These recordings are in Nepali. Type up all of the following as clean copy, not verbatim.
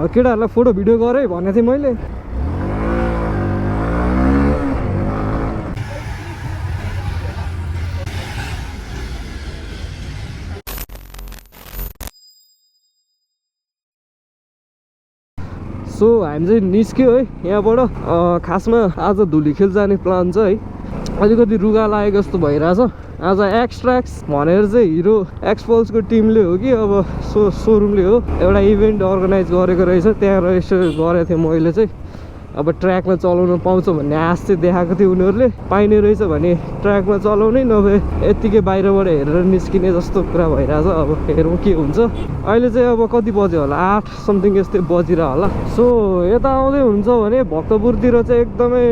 केटाहरूलाई फोटो भिडियो गरेँ भनेको थिएँ मैले। सो हामी चाहिँ निस्क्यो है यहाँबाट। खासमा आज धुलीखेल जाने प्लान छ है। अलिकति रुगा लागेको जस्तो भइरहेछ। आज एक्सट्र्याक्स भनेर चाहिँ हिरो एक्सपल्सको टिमले हो कि अब सोरुमले हो एउटा इभेन्ट अर्गनाइज गरेको रहेछ। त्यहाँ रेजिस्टर गरेको थिएँ मैले चाहिँ। अब ट्र्याकमा चलाउन पाउँछ भन्ने आश चाहिँ देखाएको थियो उनीहरूले। पाइने रहेछ भने ट्र्याकमा चलाउने, नभए यत्तिकै बाहिरबाट हेरेर निस्किने जस्तो कुरा भइरहेछ। अब हेरौँ के हुन्छ। अहिले चाहिँ अब कति बज्यो होला, 8 समथिङ यस्तै बजिरह होला। सो यता आउँदै हुन्छ भने भक्तपुरतिर चाहिँ एकदमै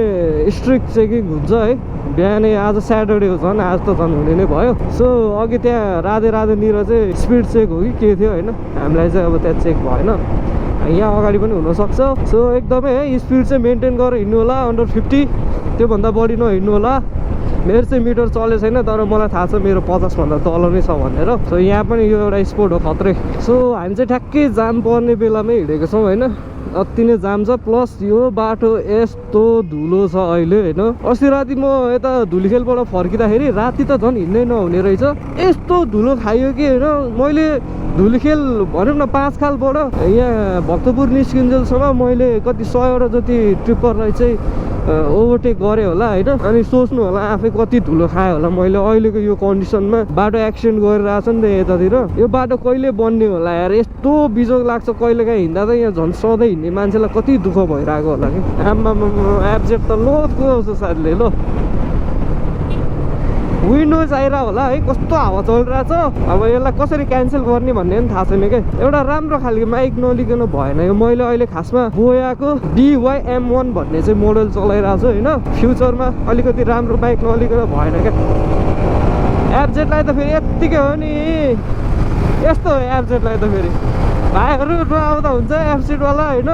स्ट्रिक्ट चेकिङ हुन्छ है। बिहानै आज स्याटरडे हो, झन् आज त झन् हुने नै भयो। सो अघि त्यहाँ राधेनिर चाहिँ स्पिड चेक हो कि के थियो होइन, हामीलाई चाहिँ अब त्यहाँ चेक भएन। यहाँ अगाडि पनि हुनसक्छ। सो एकदमै है स्पिड चाहिँ मेन्टेन गरेर हिँड्नु होला, अन्डर 50 त्योभन्दा बढी नहिँड्नु होला। मेरो चाहिँ मिटर चलेको छैन, तर मलाई थाहा छ मेरो 50 भन्दा तल नै छ भनेर। सो यहाँ पनि यो एउटा स्पोर्ट हो खत्रै। सो हामी चाहिँ ठ्याक्कै जाम पर्ने बेलामै हिँडेको छौँ होइन। अति नै जाम छ। प्लस यो बाटो यस्तो धुलो छ अहिले होइन। अस्ति राति म यता धुलीखेलबाट फर्किँदाखेरि राति त झन् हिँड्नै नहुने रहेछ, यस्तो धुलो खाइयो कि होइन। मैले धुलीखेल भनौँ न 5 खालबाट यहाँ भक्तपुर निस्किन्जेलसम्म मैले कति 100वटा जति ट्रिपरलाई चाहिँ ओभरटेक गरेँ होला होइन। अनि सोच्नु होला आफै कति धुलो खायो होला मैले अहिलेको यो कन्डिसनमा। बाटो एक्सिडेन्ट गरिरहेछ नि त यतातिर। यो बाटो कहिले बन्ने होला यार, यस्तो बिजोग लाग्छ कहिलेकाहीँ हिँड्दा त। यहाँ झन् सधैँ हिँड्ने मान्छेलाई कति दुःख भइरहेको होला कि। आम्मामा एब्जेक्ट त लोडको आउँछ साथीले। ल विन्डोज आइरहेको होला है, कस्तो हावा चलिरहेछ। अब यसलाई कसरी क्यान्सल गर्ने भन्ने पनि थाहा छैन क्या। एउटा राम्रो खालको माइक नलिकन भएन यो। मैले अहिले खासमा बोयाको DYM1 भन्ने चाहिँ मोडल चलाइरहेको छु होइन। फ्युचरमा अलिकति राम्रो माइक नलिकन भएन क्या। एब्जेटलाई त फेरि यत्तिकै हो नि, यस्तो हो एब्जेटलाई त फेरि। भाइहरू नआउँदा हुन्छ एब्सेटवाला होइन।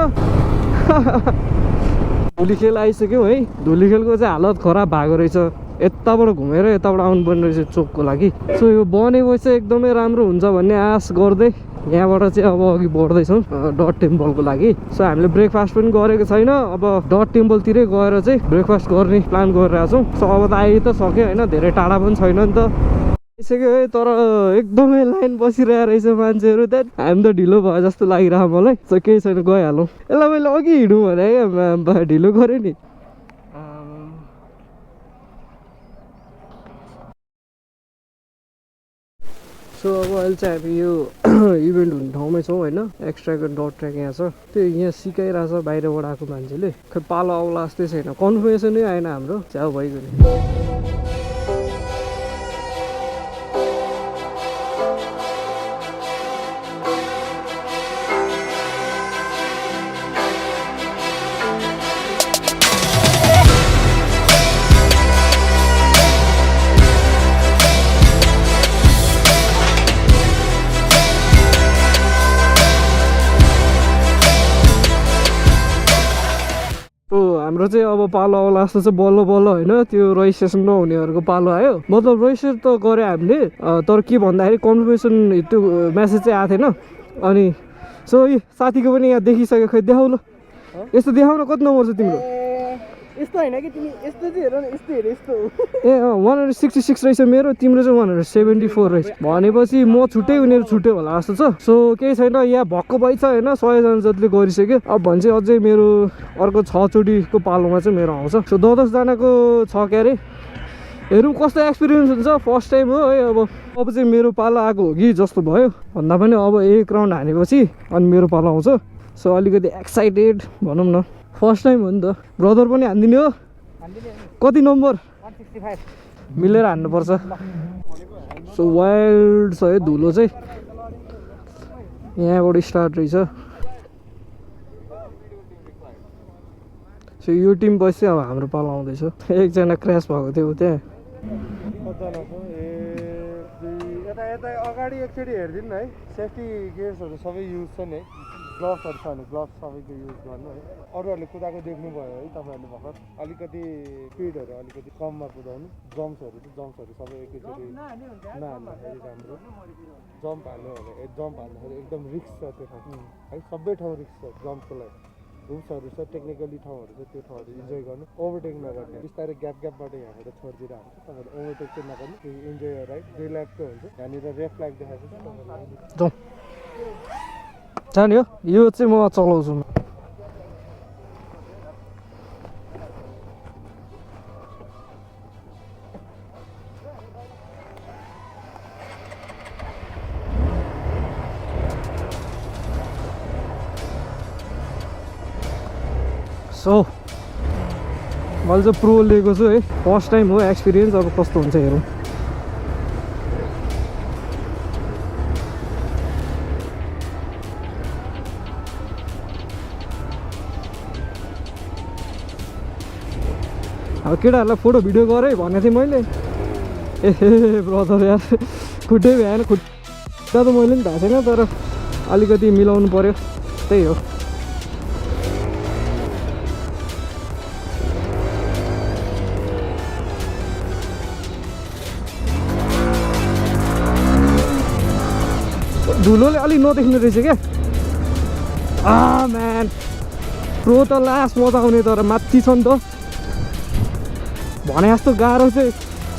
धुलीखेल आइसक्यौँ है। धुलीखेलको चाहिँ हालत खराब भएको रहेछ। यताबाट घुमेर यताबाट आउनुपर्ने रहेछ चोकको लागि। सो यो बनेपछि चाहिँ एकदमै राम्रो हुन्छ भन्ने आश गर्दै यहाँबाट चाहिँ अब अघि बढ्दैछौँ डट टेम्पलको लागि। सो हामीले ब्रेकफास्ट पनि गरेको छैन। अब डट टेम्पलतिरै गएर चाहिँ ब्रेकफास्ट गर्ने प्लान गरिरहेको छौँ। सो अब त आइ त सक्यो होइन, धेरै टाढा पनि छैन नि त। आइसक्यो है, तर एकदमै लाइन बसिरहेको रहेछ मान्छेहरू। त्यहाँ हामी त ढिलो भयो जस्तो लागिरहेको मलाई। सो केही छैन, गइहालौँ। यसलाई मैले अघि हिँडौँ भने क्या ढिलो गरेँ नि। सो अब अहिले चाहिँ हामी यो इभेन्ट हुने ठाउँमै छौँ होइन। एक्स्ट्राको डट ट्र्याक यहाँ छ, त्यो यहाँ सिकाइरहेछ बाहिरबाट आएको मान्छेले। खै पालो आउला जस्तै छैन, कन्फर्मेसनै आएन हाम्रो। च्याउ भइगयो। हाम्रो चाहिँ अब पालो आउला जस्तो चाहिँ बल्ल बल्ल होइन। त्यो रजिस्ट्रेसन नहुनेहरूको पालो आयो। मतलब रजिस्टर त गऱ्यो हामीले, तर के भन्दाखेरि कन्फर्मेसन त्यो म्यासेज चाहिँ आएको थिएन। अनि सो यी साथीको पनि यहाँ देखिसक्यो। खै देखाउ ल, यस्तो देखाउन कति नम्बर छ तिम्रो? यस्तो होइन कि तिमी यस्तो चाहिँ हेर न, यस्तो हेर यस्तो। ए 166 रहेछ मेरो, तिम्रो चाहिँ 174 रहेछ। भनेपछि म छुट्टै उनीहरू छुट्टै होला जस्तो छ। सो केही छैन, यहाँ भक्क भइछ होइन। 100जना जतिले गरिसक्यो। अब भने चाहिँ अझै मेरो अर्को 6 चोटिको पालोमा चाहिँ मेरो आउँछ। सो 10 जनाको छ क्यारे। हेरौँ कस्तो एक्सपिरियन्स हुन्छ। फर्स्ट टाइम हो है। अब चाहिँ मेरो पालो आएको हो कि जस्तो भयो। भन्दा पनि अब एक राउन्ड हानेपछि अनि मेरो पालो आउँछ। सो अलिकति एक्साइटेड भनौँ न, फर्स्ट टाइम हो नि त। ब्रदर पनि हानिदिने हो? कति नम्बर? 165 मिलेर हान्नुपर्छ। सो वाइल्ड छ है धुलो चाहिँ। यहाँबाट स्टार्ट रहेछ। सो यो टिम पछि अब हाम्रो पालो आउँदैछ। एकजना क्र्यास भएको थियो त्यहाँ। यता अगाडि एकचोटि हेरिदिनु न है, सेफ्टी गियर्सहरू सबै युज छ नि है। ग्लभ्सहरू छ भने ग्लभ्स सबैको युज गर्नु है अरूहरूले कुदाएको देख्नुभयो है तपाईँहरूले भर्खर अलिकति स्पिडहरू अलिकति कममा कुदाउनु जम्प्सहरू सबै एकैचोटि नहाल्दाखेरि राम्रो जम्प हाल्यो भने जम्प हाल्दाखेरि एकदम रिस्क छ त्यो ठाउँ है सबै ठाउँ रिस्क छ जम्पको लागि रुम्सहरू छ टेक्निकली ठाउँहरू छ त्यो ठाउँहरू इन्जोय गर्नु ओभरटेक नगर्ने बिस्तारै ग्यापबाट यहाँबाट छोडिदिएर हाल्छ तपाईँले ओभरटेक चाहिँ नगर्नु इन्जोय राइट रिल्याक्सको हुन्छ यहाँनिर रेड फ्ल्याग देखाएको छ जाउँ जाने हो यो चाहिँ म चलाउँछु सो मैले चाहिँ प्रो लिएको छु है फर्स्ट टाइम हो एक्सपिरियन्स अब कस्तो हुन्छ हेरौँ अब केटाहरूलाई फोटो भिडियो गरेँ भनेको थिएँ मैले ए ब्रदर यार खुट्टै भएन खुट्टा त मैले पनि भएको छैन तर अलिकति मिलाउनु पर्यो त्यही हो धुलोले अलिक नदेख्ने रहेछ क्या म्यान प्रो त लास्ट मजा आउने तर माथि छ नि त भने जस्तो गाह्रो चाहिँ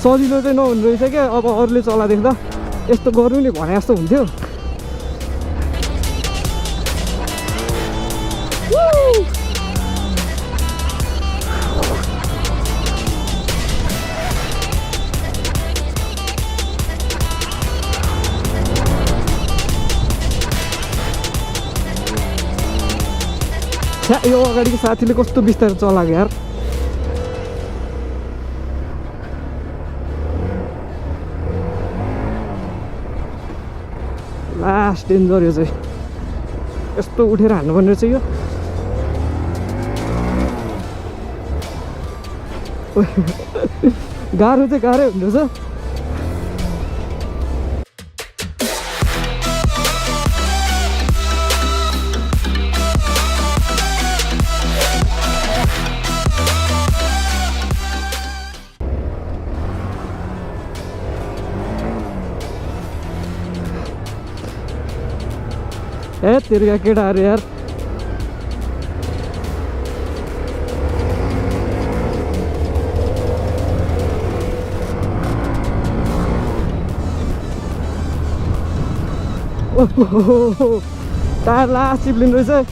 सजिलो चाहिँ नहुने रहेछ क्या अब अरूले चला देख्दा यस्तो गर्नु नि भने जस्तो हुन्थ्यो यो अगाडिको साथीले कस्तो बिस्तारै चलाएको यार लास्ट डेन्जर यो चाहिँ यस्तो उठेर हाल्नुपर्ने रहेछ यो गाह्रो चाहिँ गाह्रै हुँदो रहेछ ए तेरिका केटाहरू यार टायर लास्ट चिप्लिनु रहेछ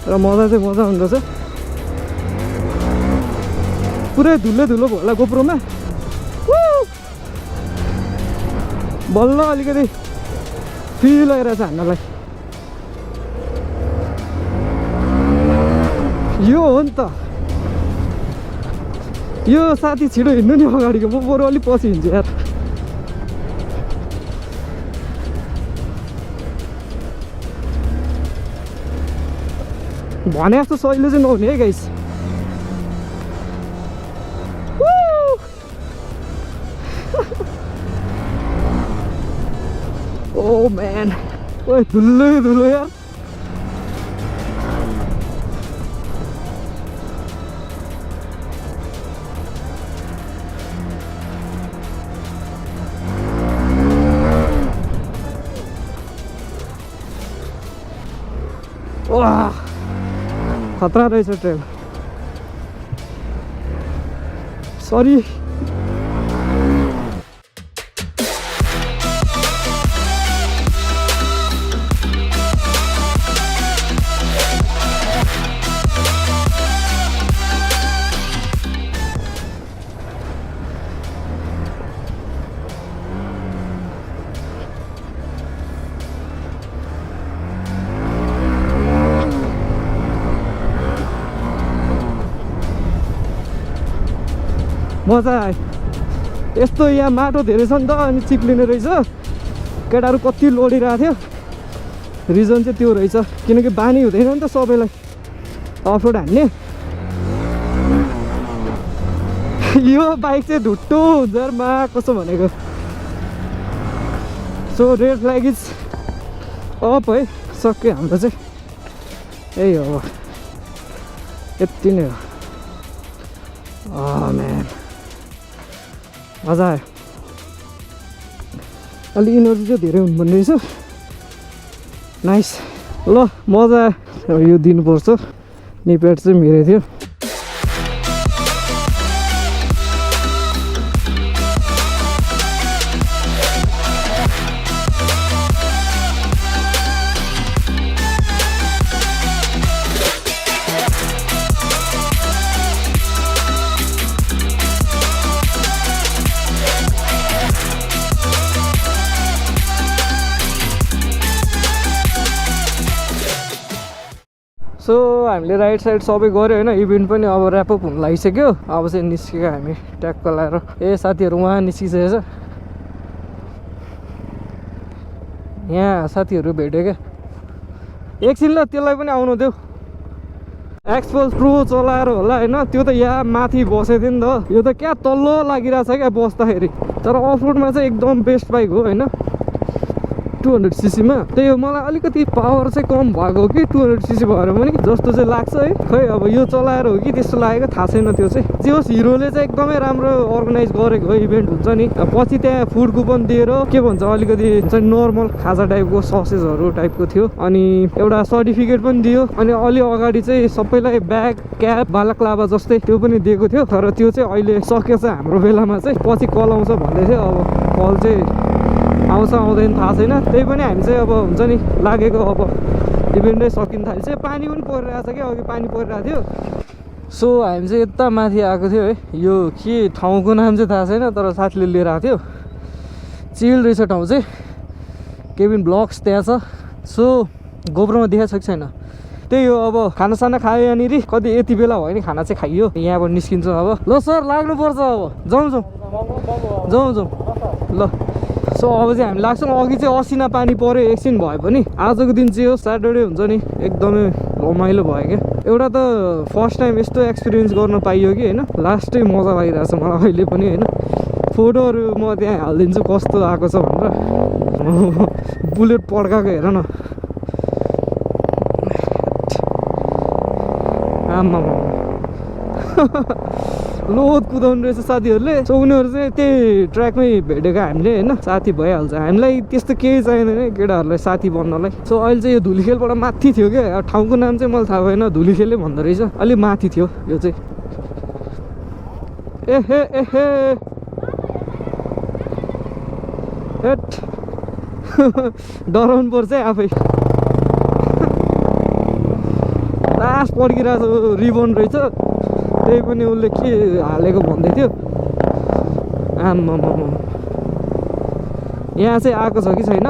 र मजा चाहिँ मजा हुँदो रहेछ पुरै धुलो धुलो भयो होला गोप्रोमा बल्ल अलिकति फिल आइरहेछ हान्नलाई यो हो नि त यो साथी छिटो हिँड्नु नि अगाडिको म बरु अलिक पछि हिँड्छु यार भने जस्तो सहिलो चाहिँ नहुने है गाइस Oh man, ओए धुलो यार वाह खतरा रहेछ ट्रेन सरी मजा आयो यस्तो यहाँ माटो धेरै छ नि त अनि चिप्लिने रहेछ केटाहरू कति लडिरहेको थियो रिजन चाहिँ त्यो रहेछ किनकि बानी हुँदैन नि त सबैलाई अफरोड हान्ने यो बाइक चाहिँ ढुट्टो हुन्छ मा कसो भनेको so red flag is up है सक्यो हाम्रो चाहिँ यही हो यति नै हो म्यान मजा आयो अलिक इनर्जी चाहिँ धेरै हुनुपर्ने रहेछ नाइस ल मजा आयो यो दिनुपर्छ निपेट चाहिँ मेरो थियो सो हामीले राइट साइड सबै गऱ्यो होइन इभेन्ट पनि अब ऱ्यापअप हुन लागिसक्यो अब चाहिँ निस्केको हामी ट्याक्क लाएर ए साथीहरू उहाँ निस्किसकेको छ यहाँ साथीहरू भेट्यो क्या एकछिन ल त्यसलाई पनि आउनु देऊ एक्सपल्स प्रो चलाएर होला होइन त्यो त यहाँ माथि बसेको थियो नि त यो त क्या तल्लो लागिरहेछ क्या बस्दाखेरि तर अफ रोडमा चाहिँ एकदम बेस्ट बाइक हो होइन 200cc मा त्यही हो मलाई अलिकति पावर चाहिँ कम भएको हो कि 200cc भएर पनि जस्तो चाहिँ लाग्छ है खै अब यो चलाएर हो कि त्यस्तो लागेको थाहा छैन त्यो चाहिँ जे होस् हिरोले चाहिँ एकदमै राम्रो अर्गनाइज गरेको हो इभेन्ट हुन्छ नि पछि त्यहाँ फुड कुपन दिएर के भन्छ अलिकति हुन्छ नि नर्मल खाजा टाइपको ससेजहरू टाइपको थियो अनि एउटा सर्टिफिकेट पनि दियो अनि अलि अगाडि चाहिँ सबैलाई ब्याग क्याप बालाक्लाबा जस्तै त्यो पनि दिएको थियो तर त्यो चाहिँ अहिले सकेछ हाम्रो बेलामा चाहिँ पछि कल आउँछ भन्दै थियो अब कल चाहिँ आउँछ आउँदैन थाहा छैन त्यही पनि हामी चाहिँ अब हुन्छ नि लागेको अब इभेन्टै सकिन थाल्छ पानी पनि परिरहेको छ क्या अघि पानी परिरहेको थियो सो हामी चाहिँ यता माथि आएको थियो है यो के ठाउँको नाम चाहिँ थाहा छैन तर साथीले लिएर आएको थियो चिल रहेछ ठाउँ चाहिँ केबिन ब्लक्स त्यहाँ छ सो गोब्रोमा देखाएको छ कि छैन त्यही हो अब खानासाना खायो यहाँनिर कति यति बेला भयो नि खाना चाहिँ खाइयो यहाँबाट निस्किन्छ अब ल सर लाग्नुपर्छ अब जाउँ ल सो अब चाहिँ हामी लाग्छौँ अघि चाहिँ असिना पानी पऱ्यो एकछिन भए पनि आजको दिन चाहिँ हो स्याटरडे हुन्छ नि एकदमै रमाइलो भयो क्या एउटा त फर्स्ट टाइम यस्तो एक्सपिरियन्स गर्न पाइयो कि होइन लास्टै मजा लागिरहेछ मलाई अहिले पनि होइन फोटोहरू म त्यहाँ हालिदिन्छु कस्तो आएको छ भनेर बुलेट पड्काएको हेर न आमा लोद कुदाउनु रहेछ साथीहरूले सो उनीहरू चाहिँ त्यही ट्र्याकमै भेटेको हामीले होइन साथी भइहाल्छ हामीलाई त्यस्तो केही चाहिँदैन केटाहरूलाई साथी बन्नलाई सो अहिले चाहिँ यो धुलीखेलबाट माथि थियो क्या ठाउँको नाम चाहिँ मलाई थाहा भएन धुलीखेलै भन्दो रहेछ अलिक माथि थियो यो चाहिँ एहे हेट डराउनु पर्छ है आफै लास्ट पड्किरहेको रिबन रहेछ त्यही पनि उसले के हालेको भन्दै थियो आम्मा यहाँ चाहिँ आएको छ कि छैन